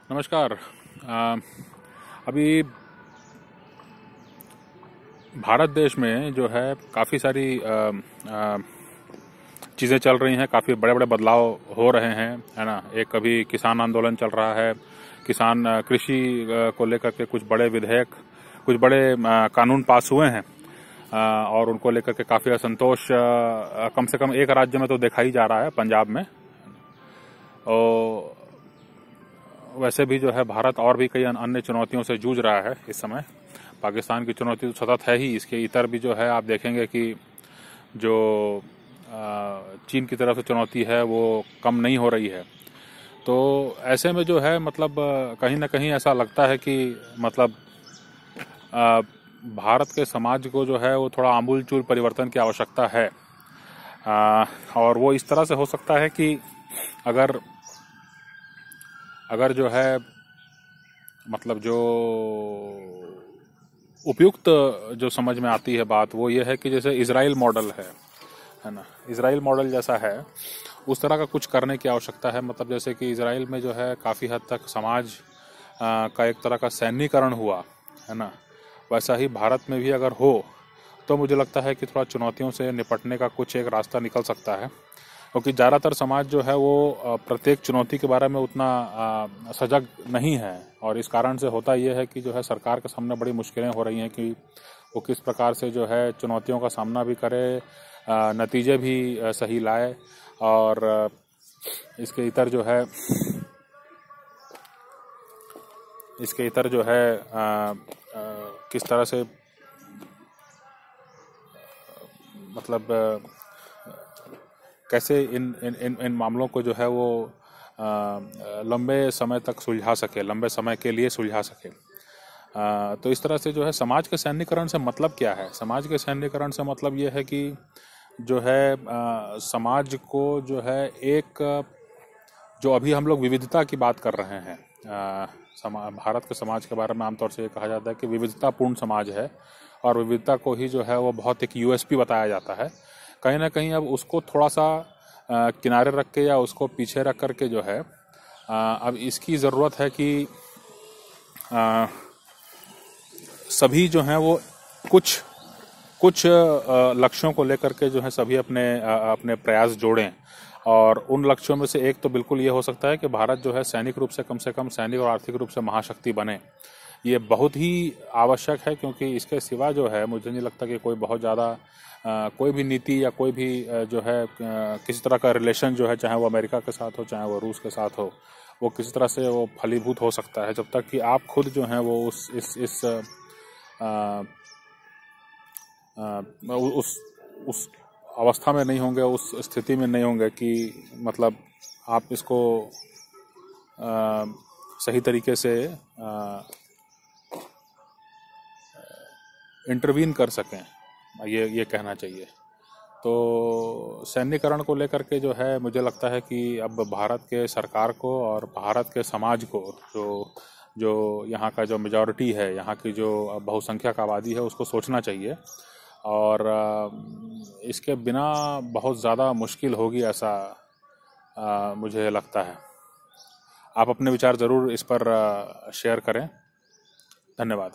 नमस्कार। अभी भारत देश में जो है काफ़ी सारी चीज़ें चल रही हैं, काफ़ी बड़े बड़े बदलाव हो रहे हैं, है ना। एक अभी किसान आंदोलन चल रहा है, किसान कृषि को लेकर के कुछ बड़े विधेयक, कुछ बड़े कानून पास हुए हैं और उनको लेकर के काफ़ी असंतोष कम से कम एक राज्य में तो देखा ही जा रहा है, पंजाब में। और वैसे भी जो है भारत और भी कई अन्य चुनौतियों से जूझ रहा है इस समय। पाकिस्तान की चुनौती तो सतत है ही, इसके इतर भी जो है आप देखेंगे कि जो चीन की तरफ से चुनौती है वो कम नहीं हो रही है। तो ऐसे में जो है मतलब कहीं ना कहीं ऐसा लगता है कि मतलब भारत के समाज को जो है वो थोड़ा आमूलचूल परिवर्तन की आवश्यकता है। और वो इस तरह से हो सकता है कि अगर जो है मतलब जो उपयुक्त जो समझ में आती है बात वो ये है कि जैसे इजराइल मॉडल है ना। इजराइल मॉडल जैसा है उस तरह का कुछ करने की आवश्यकता है। मतलब जैसे कि इजराइल में जो है काफ़ी हद तक समाज का एक तरह का सैन्यीकरण हुआ है ना, वैसा ही भारत में भी अगर हो तो मुझे लगता है कि थोड़ा चुनौतियों से निपटने का कुछ एक रास्ता निकल सकता है। क्योंकि ज़्यादातर समाज जो है वो प्रत्येक चुनौती के बारे में उतना सजग नहीं है, और इस कारण से होता ये है कि जो है सरकार के सामने बड़ी मुश्किलें हो रही हैं कि वो किस प्रकार से जो है चुनौतियों का सामना भी करे, नतीजे भी सही लाए, और इसके इतर जो है किस तरह से मतलब कैसे इन मामलों को जो है वो लंबे समय तक सुलझा सके, लंबे समय के लिए सुलझा सके। तो इस तरह से जो है समाज के सैन्यीकरण से मतलब क्या है? समाज के सैन्यीकरण से मतलब ये है कि जो है समाज को जो है एक जो अभी हम लोग विविधता की बात कर रहे हैं, भारत के समाज के बारे में आमतौर से ये कहा जाता है कि विविधतापूर्ण समाज है, और विविधता को ही जो है वो बहुत एक यूएसपी बताया जाता है। कहीं ना कहीं अब उसको थोड़ा सा किनारे रख के या उसको पीछे रख करके जो है अब इसकी ज़रूरत है कि सभी जो हैं वो कुछ लक्ष्यों को लेकर के जो है सभी अपने प्रयास जोड़ें। और उन लक्ष्यों में से एक तो बिल्कुल ये हो सकता है कि भारत जो है सैनिक रूप से कम सैनिक और आर्थिक रूप से महाशक्ति बने। ये बहुत ही आवश्यक है, क्योंकि इसके सिवा जो है मुझे नहीं लगता कि कोई बहुत ज़्यादा कोई भी नीति या कोई भी जो है किसी तरह का रिलेशन जो है, चाहे वो अमेरिका के साथ हो चाहे वो रूस के साथ हो, वो किसी तरह से वो फलीभूत हो सकता है जब तक कि आप खुद जो हैं वो उस अवस्था में नहीं होंगे, उस स्थिति में नहीं होंगे कि मतलब आप इसको सही तरीके से इंटरवीन कर सकें, ये कहना चाहिए। तो सैन्यीकरण को लेकर के जो है मुझे लगता है कि अब भारत के सरकार को और भारत के समाज को, जो यहाँ का जो मेजॉरिटी है, यहाँ की जो बहुसंख्यक आबादी है, उसको सोचना चाहिए। और इसके बिना बहुत ज़्यादा मुश्किल होगी ऐसा मुझे लगता है। आप अपने विचार ज़रूर इस पर शेयर करें। धन्यवाद।